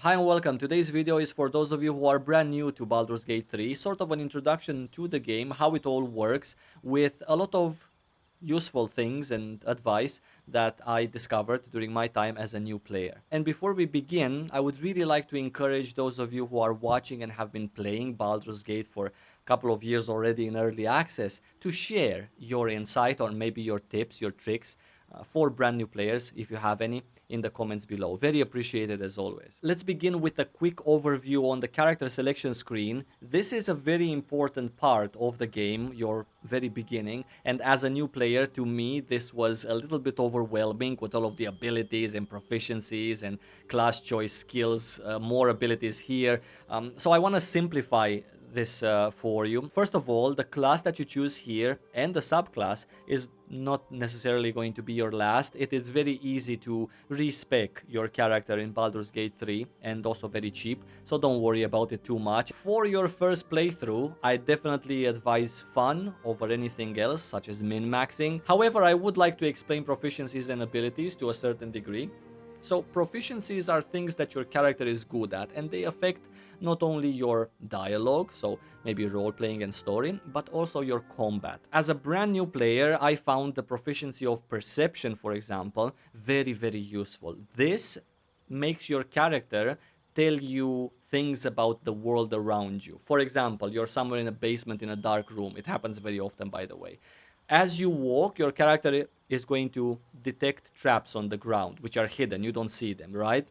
Hi and welcome. Today's video is for those of you who are brand new to Baldur's Gate 3, sort of an introduction to the game, how it all works, with a lot of useful things and advice that I discovered during my time as a new player. And before we begin, I would really like to encourage those of you who are watching and have been playing Baldur's Gate for a couple of years already in early access to share your insight or maybe your tips, your tricks for brand new players, if you have any, in the comments below. Very appreciated as always. Let's begin with a quick overview on the character selection screen. This is a very important part of the game, your very beginning, and as a new player, to me, this was a little bit overwhelming with all of the abilities and proficiencies and class choice skills, more abilities here. So I want to simplify this for you. First of all, the class that you choose here and the subclass is not necessarily going to be your last. It is very easy to respec your character in Baldur's Gate 3 and also very cheap, so don't worry about it too much. For your first playthrough, I definitely advise fun over anything else, such as min-maxing. However, I would like to explain proficiencies and abilities to a certain degree. So proficiencies are things that your character is good at, and they affect not only your dialogue, so maybe role-playing and story, but also your combat. As a brand new player, I found the proficiency of perception, for example, very, very useful. This makes your character tell you things about the world around you. For example, you're somewhere in a basement in a dark room. It happens very often, by the way. As you walk, your character is going to detect traps on the ground, which are hidden. You don't see them, right?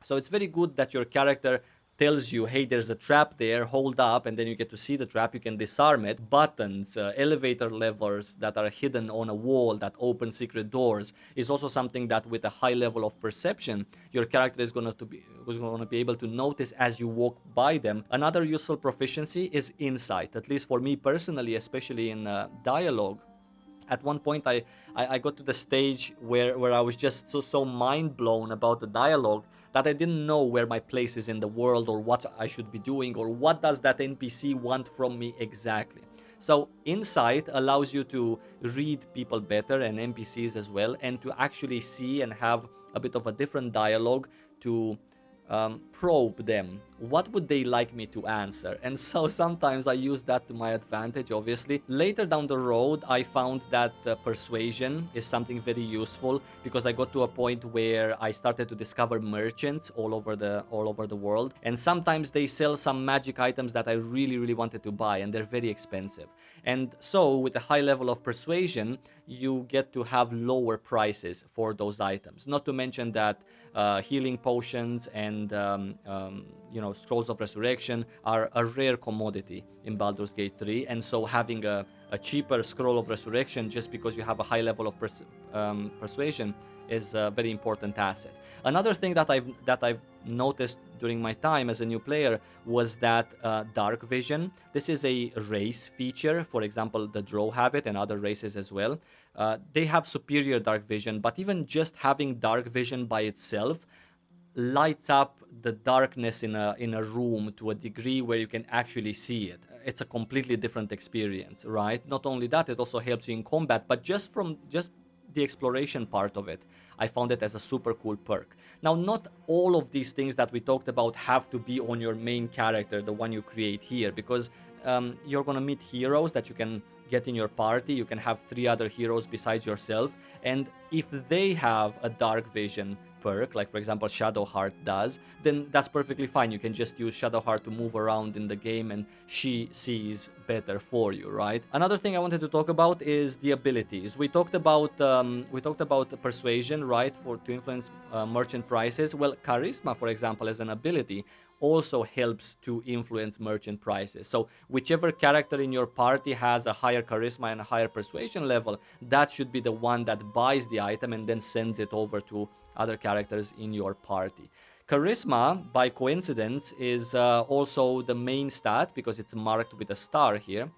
So it's very good that your character tells you, hey, there's a trap there, hold up, and then you get to see the trap, you can disarm it. Buttons, elevator levers that are hidden on a wall that open secret doors is also something that with a high level of perception, your character is going to be able to notice as you walk by them. Another useful proficiency is insight, at least for me personally, especially in dialogue. At one point I got to the stage where I was just so mind blown about the dialogue that I didn't know where my place is in the world or what I should be doing or what does that NPC want from me exactly. So insight allows you to read people better and NPCs as well, and to actually see and have a bit of a different dialogue to probe them. What would they like me to answer? And so sometimes I use that to my advantage, obviously. Later down the road, I found that persuasion is something very useful because I got to a point where I started to discover merchants all over the world, and sometimes they sell some magic items that I really wanted to buy, and they're very expensive. And so with a high level of persuasion, you get to have lower prices for those items. Not to mention that healing potions and scrolls of resurrection are a rare commodity in Baldur's Gate 3, and so having a cheaper scroll of resurrection just because you have a high level of persuasion is a very important asset. Another thing that I've noticed during my time as a new player was that dark vision. This is a race feature. For example, the Drow have it and other races as well. They have superior dark vision, but even just having dark vision by itself lights up the darkness in a room to a degree where you can actually see it. It's a completely different experience, right? Not only that, it also helps you in combat, but just the exploration part of it, I found it as a super cool perk. Now, not all of these things that we talked about have to be on your main character, the one you create here, because you're gonna meet heroes that you can get in your party. You can have 3 other heroes besides yourself, and if they have a dark vision perk, like for example Shadowheart does, then that's perfectly fine. You can just use Shadowheart to move around in the game and she sees better for you, right? Another thing I wanted to talk about is the abilities. We talked about persuasion, right, to influence merchant prices. Well, charisma, for example, as an ability also helps to influence merchant prices. So whichever character in your party has a higher charisma and a higher persuasion level, that should be the one that buys the item and then sends it over to other characters in your party. Charisma, by coincidence, is also the main stat because it's marked with a star here.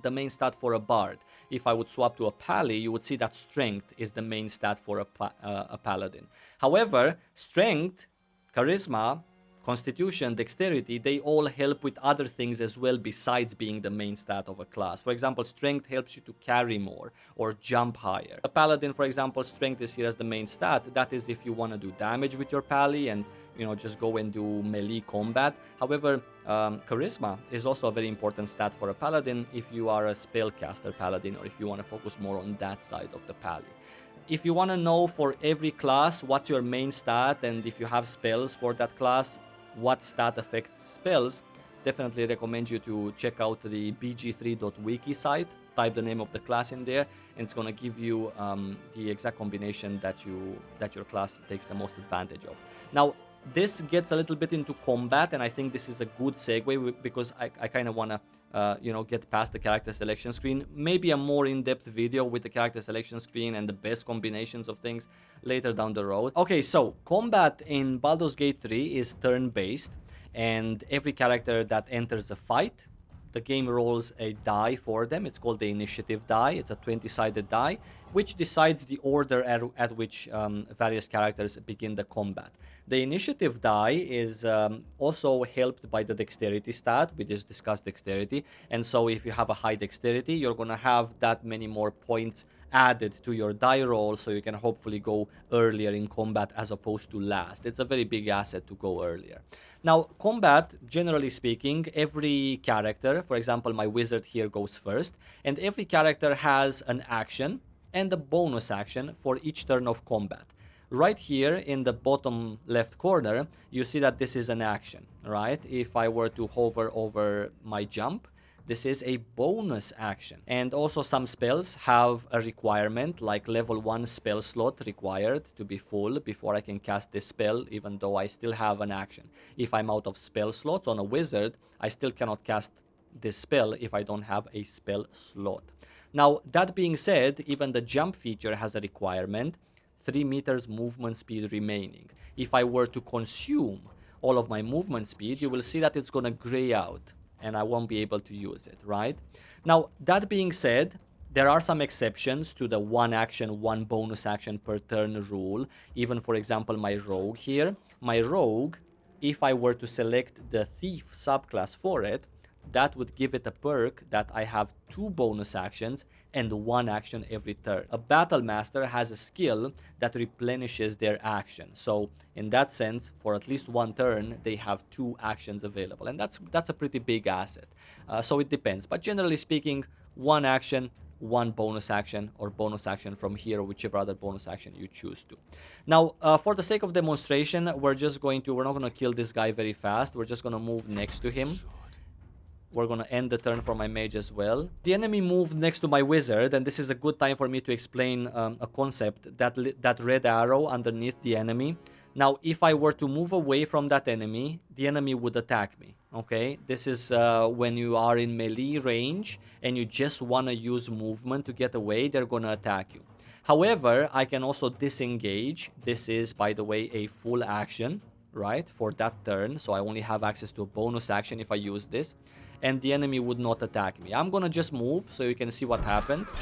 The main stat for a bard. If I would swap to a pally, you would see that strength is the main stat for a paladin. However, strength, charisma, Constitution, Dexterity, they all help with other things as well besides being the main stat of a class. For example, Strength helps you to carry more or jump higher. A Paladin, for example, Strength is here as the main stat. That is if you want to do damage with your pally and, you know, just go and do melee combat. However, Charisma is also a very important stat for a Paladin if you are a spellcaster Paladin or if you want to focus more on that side of the pally. If you want to know for every class what's your main stat and if you have spells for that class, what stat affects spells, definitely recommend you to check out the bg3.wiki site. Type the name of the class in there, and it's going to give you the exact combination that your class takes the most advantage of. Now, this gets a little bit into combat, and I think this is a good segue because I kind of want to get past the character selection screen. Maybe a more in-depth video with the character selection screen and the best combinations of things later down the road. Okay, so combat in Baldur's Gate 3 is turn-based, and every character that enters a fight, the game rolls a die for them. It's called the initiative die. It's a 20-sided die, which decides the order at which various characters begin the combat. The initiative die is also helped by the dexterity stat. We just discussed dexterity. And so if you have a high dexterity, you're going to have that many more points added to your die roll, so you can hopefully go earlier in combat as opposed to last. It's a very big asset to go earlier. Now, combat, generally speaking, every character, for example, my wizard here goes first, and every character has an action and a bonus action for each turn of combat. Right here in the bottom left corner, you see that this is an action, right? If I were to hover over my jump, this is a bonus action. And also some spells have a requirement, like level 1 spell slot required to be full before I can cast this spell, even though I still have an action. If I'm out of spell slots on a wizard, I still cannot cast this spell if I don't have a spell slot. Now, that being said, even the jump feature has a requirement, 3 meters movement speed remaining. If I were to consume all of my movement speed, you will see that it's going to gray out and I won't be able to use it, right? Now, that being said, there are some exceptions to the 1 action, 1 bonus action per turn rule. Even, for example, my rogue here. My rogue, if I were to select the thief subclass for it, that would give it a perk that I have 2 bonus actions and 1 action every turn. A battle master has a skill that replenishes their action. So in that sense, for at least 1 turn, they have 2 actions available. And that's a pretty big asset. So it depends. But generally speaking, 1 action, 1 bonus action, or bonus action from here, or whichever other bonus action you choose to. Now, for the sake of demonstration, we're not going to kill this guy very fast. We're just going to move next to him. We're going to end the turn for my mage as well. The enemy moved next to my wizard, and this is a good time for me to explain a concept, that red arrow underneath the enemy. Now, if I were to move away from that enemy, the enemy would attack me, okay? This is when you are in melee range and you just want to use movement to get away, they're going to attack you. However, I can also disengage. This is, by the way, a full action, right, for that turn. So I only have access to a bonus action if I use this. And the enemy would not attack me. I'm gonna just move so you can see what happens.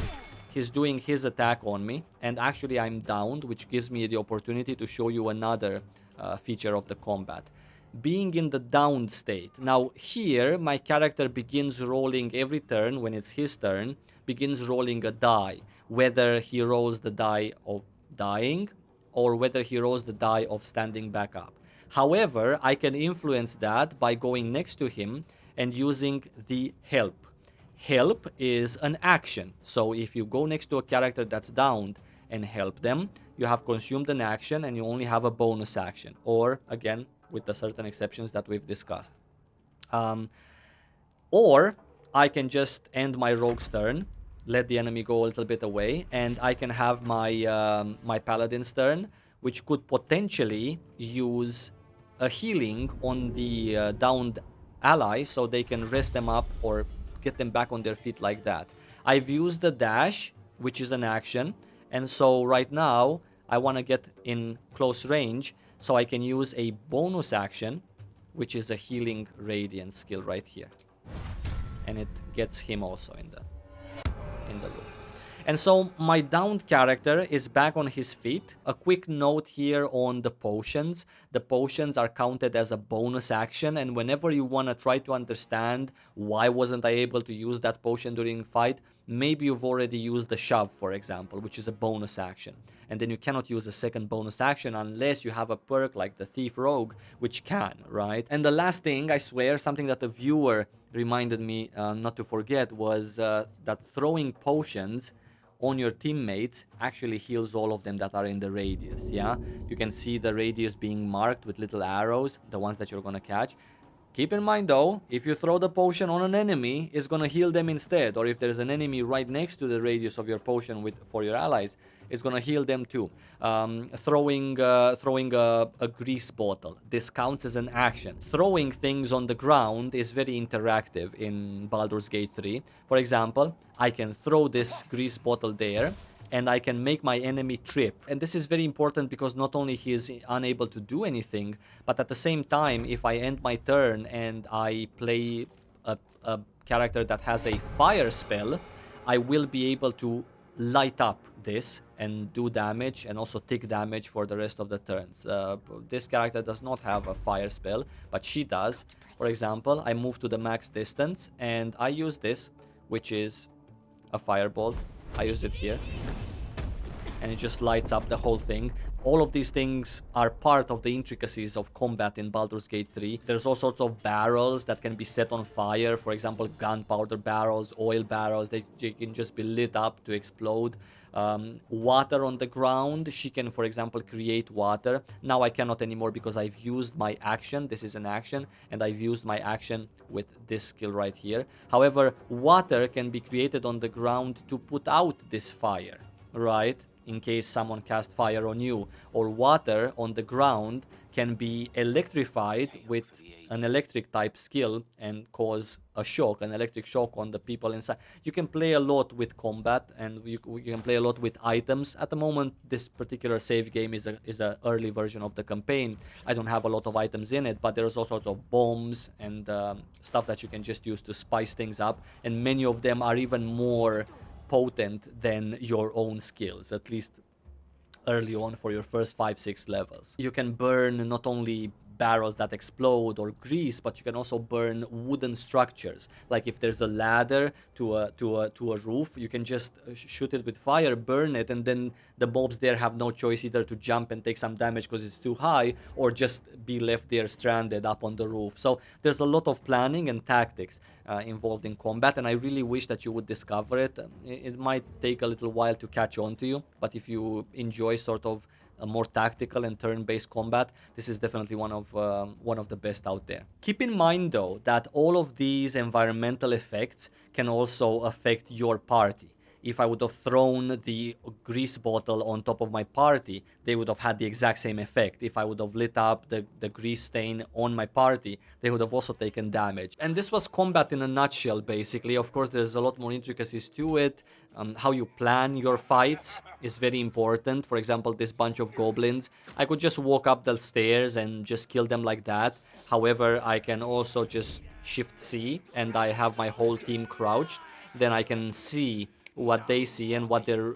He's doing his attack on me, and actually I'm downed, which gives me the opportunity to show you another feature of the combat. Being in the downed state. Now here, my character begins rolling every turn, when it's his turn, begins rolling a die. Whether he rolls the die of dying, or whether he rolls the die of standing back up. However, I can influence that by going next to him and using the help. Help is an action. So if you go next to a character that's downed and help them, you have consumed an action and you only have a bonus action. Or, again, with the certain exceptions that we've discussed. Or I can just end my rogue's turn, let the enemy go a little bit away, and I can have my, my paladin's turn, which could potentially use a healing on the downed ally, so they can rest them up or get them back on their feet like that. I've used the dash, which is an action, and so right now I want to get in close range, so I can use a bonus action, which is a healing radiant skill right here, and it gets him also in the loop. And so my downed character is back on his feet. A quick note here on the potions. The potions are counted as a bonus action, and whenever you want to try to understand why wasn't I able to use that potion during fight, maybe you've already used the shove, for example, which is a bonus action. And then you cannot use a second bonus action unless you have a perk like the Thief Rogue, which can, right? And the last thing, I swear, something that the viewer reminded me not to forget was that throwing potions on your teammates actually heals all of them that are in the radius. Yeah, you can see the radius being marked with little arrows, the ones that you're gonna catch. Keep in mind though, if you throw the potion on an enemy, it's gonna heal them instead. Or if there's an enemy right next to the radius of your potion for your allies, it's gonna heal them too. Throwing a grease bottle, this counts as an action. Throwing things on the ground is very interactive in Baldur's Gate 3. For example, I can throw this grease bottle there, and I can make my enemy trip. And this is very important because not only he is unable to do anything, but at the same time, if I end my turn and I play a character that has a fire spell, I will be able to light up this and do damage and also take damage for the rest of the turns. This character does not have a fire spell, but she does. For example, I move to the max distance and I use this, which is a firebolt. I use it here and it just lights up the whole thing. All of these things are part of the intricacies of combat in Baldur's Gate 3. There's all sorts of barrels that can be set on fire. For example, gunpowder barrels, oil barrels, they can just be lit up to explode. Water on the ground, she can, for example, create water. Now I cannot anymore because I've used my action. This is an action, and I've used my action with this skill right here. However, water can be created on the ground to put out this fire, right? In case someone cast fire on you, or water on the ground can be electrified with an electric type skill and cause a shock, an electric shock on the people inside. You can play a lot with combat, and you can play a lot with items. At the moment, this particular save game is a early version of the campaign. I don't have a lot of items in it, but there's all sorts of bombs and stuff that you can just use to spice things up, and many of them are even more potent than your own skills, at least early on for your first 5-6 levels. You can burn not only barrels that explode or grease, but you can also burn wooden structures. Like if there's a ladder to a roof, you can just shoot it with fire, burn it, and then the mobs there have no choice either to jump and take some damage because it's too high, or just be left there stranded up on the roof. So there's a lot of planning and tactics involved in combat, and I really wish that you would discover it. It might take a little while to catch on to you, but if you enjoy sort of a more tactical and turn-based combat, this is definitely one of the best out there. Keep in mind though that all of these environmental effects can also affect your party. If I would have thrown the grease bottle on top of my party, they would have had the exact same effect. If I would have lit up the grease stain on my party, they would have also taken damage. And this was combat in a nutshell, basically. Of course, there's a lot more intricacies to it. How you plan your fights is very important. For example, this bunch of goblins, I could just walk up the stairs and just kill them like that. However, I can also just Shift C and I have my whole team crouched. Then I can see what they see and what their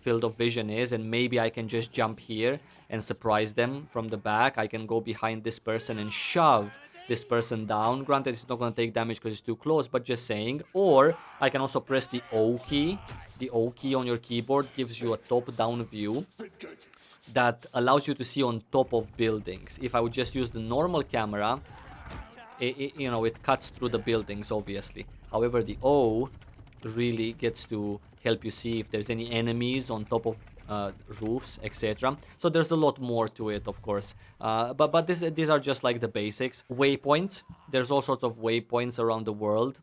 field of vision is, and maybe I can just jump here and surprise them from the back. I can go behind this person and shove this person down. Granted, it's not going to take damage because it's too close, but just saying. Or I can also press the O key. The O key on your keyboard gives you a top-down view that allows you to see on top of buildings. If I would just use the normal camera, it cuts through the buildings, obviously. However, the O really gets to help you see if there's any enemies on top of roofs, etc. So there's a lot more to it, of course. But these are just like the basics. Waypoints. There's all sorts of waypoints around the world.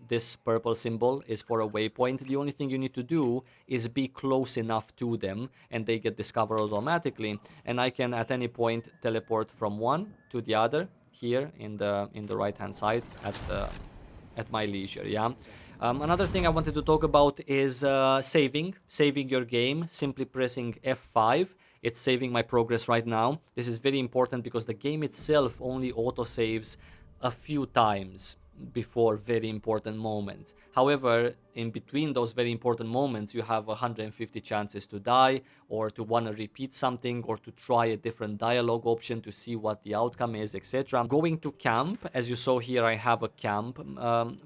This purple symbol is for a waypoint. The only thing you need to do is be close enough to them, and they get discovered automatically. And I can at any point teleport from one to the other here in the right hand side at my leisure. Yeah. Another thing I wanted to talk about is saving your game, simply pressing F5. It's saving my progress right now. This is very important because the game itself only autosaves a few times before very important moments. However, in between those very important moments, you have 150 chances to die, or to want to repeat something, or to try a different dialogue option to see what the outcome is, etc. Going to camp, as you saw here, I have a camp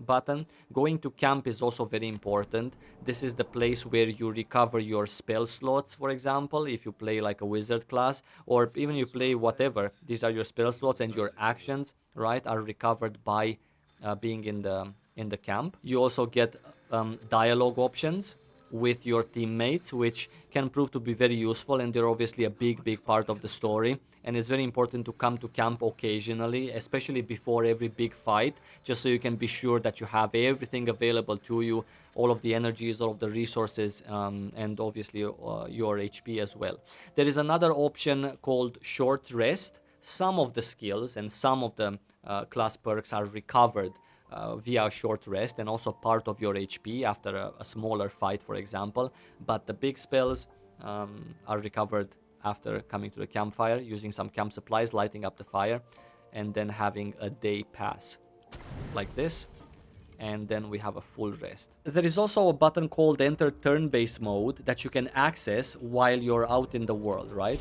button. Going to camp is also very important. This is the place where you recover your spell slots, for example, if you play like a wizard class, or even you play whatever. These are your spell slots, and your actions, right, are recovered by being in the camp. You also get dialogue options with your teammates, which can prove to be very useful, and they're obviously a big part of the story. And it's very important to come to camp occasionally, especially before every big fight, just so you can be sure that you have everything available to you, all of the energies, all of the resources, and obviously your HP as well. There is another option called short rest. Some of the skills and some of the class perks are recovered via short rest, and also part of your HP after a smaller fight, for example. But the big spells are recovered after coming to the campfire, using some camp supplies, lighting up the fire, and then having a day pass like this. And then we have a full rest. There is also a button called Enter Turn-Based Mode that you can access while you're out in the world, right?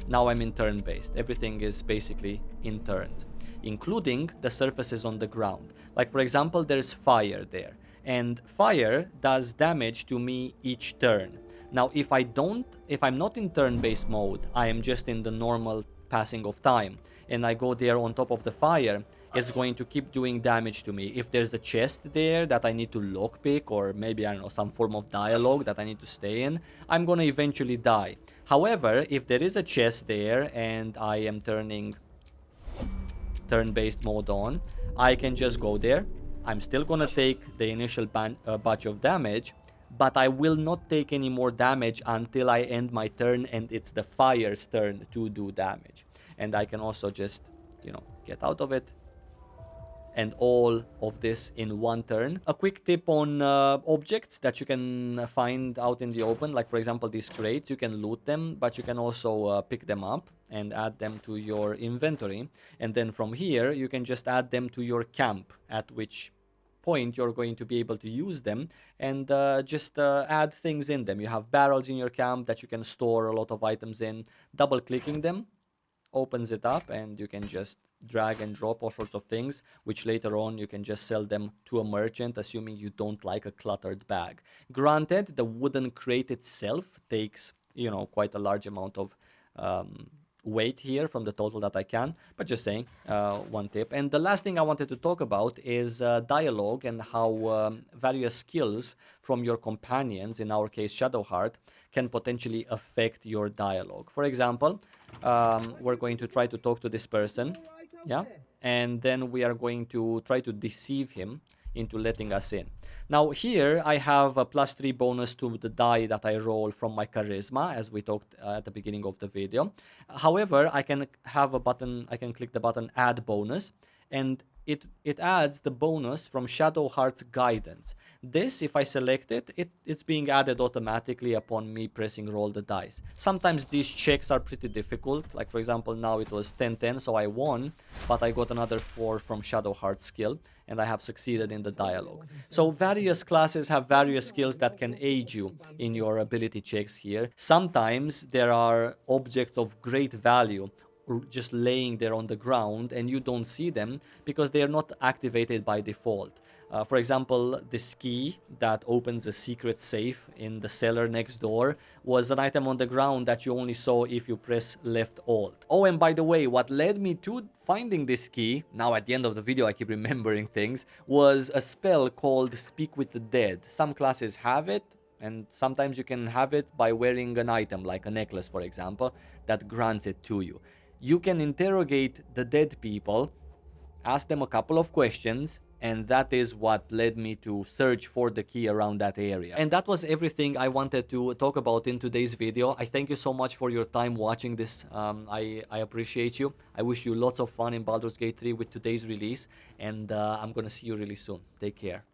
Now I'm in turn-based. Everything is basically in turns, including the surfaces on the ground. Like, for example, there's fire there, and fire does damage to me each turn. Now, if I'm not in turn-based mode, I am just in the normal passing of time, and I go there on top of the fire, it's going to keep doing damage to me. If there's a chest there that I need to lockpick, or maybe, I don't know, some form of dialogue that I need to stay in, I'm gonna eventually die. However, if there is a chest there and I am turning turn-based mode on, I can just go there. I'm still gonna take the initial batch of damage, but I will not take any more damage until I end my turn and it's the fire's turn to do damage. And I can also just, get out of it, and all of this in one turn. A quick tip on objects that you can find out in the open, like for example these crates, you can loot them, but you can also pick them up and add them to your inventory, and then from here you can just add them to your camp, at which point you're going to be able to use them and just add things in them. You have barrels in your camp that you can store a lot of items in. Double clicking them opens it up, and you can just drag and drop all sorts of things, which later on you can just sell them to a merchant, assuming you don't like a cluttered bag. Granted, the wooden crate itself takes, quite a large amount of weight here from the total that I can, but just saying, one tip. And the last thing I wanted to talk about is dialogue, and how various skills from your companions, in our case Shadowheart, can potentially affect your dialogue. For example, we're going to try to talk to this person, yeah, and then we are going to try to deceive him into letting us in. Now here I have a +3 bonus to the die that I roll from my charisma, as we talked at the beginning of the video. However, I can have a button, I can click the button add bonus, and it adds the bonus from Shadowheart's guidance. This, if I select it, it's being added automatically upon me pressing roll the dice. Sometimes these checks are pretty difficult, like for example now it was 10-10, so I won, but I got another 4 from Shadowheart's skill, and I have succeeded in the dialogue. So various classes have various skills that can aid you in your ability checks here. Sometimes there are objects of great value just laying there on the ground, and you don't see them because they are not activated by default. For example, this key that opens a secret safe in the cellar next door was an item on the ground that you only saw if you press left alt. Oh, and by the way, what led me to finding this key, now at the end of the video I keep remembering things, was a spell called Speak with the Dead. Some classes have it, and sometimes you can have it by wearing an item, like a necklace for example, that grants it to you. You can interrogate the dead people, ask them a couple of questions, and that is what led me to search for the key around that area. And that was everything I wanted to talk about in today's video. I thank you so much for your time watching this. I appreciate you. I wish you lots of fun in Baldur's Gate 3 with today's release, and I'm gonna see you really soon. Take care.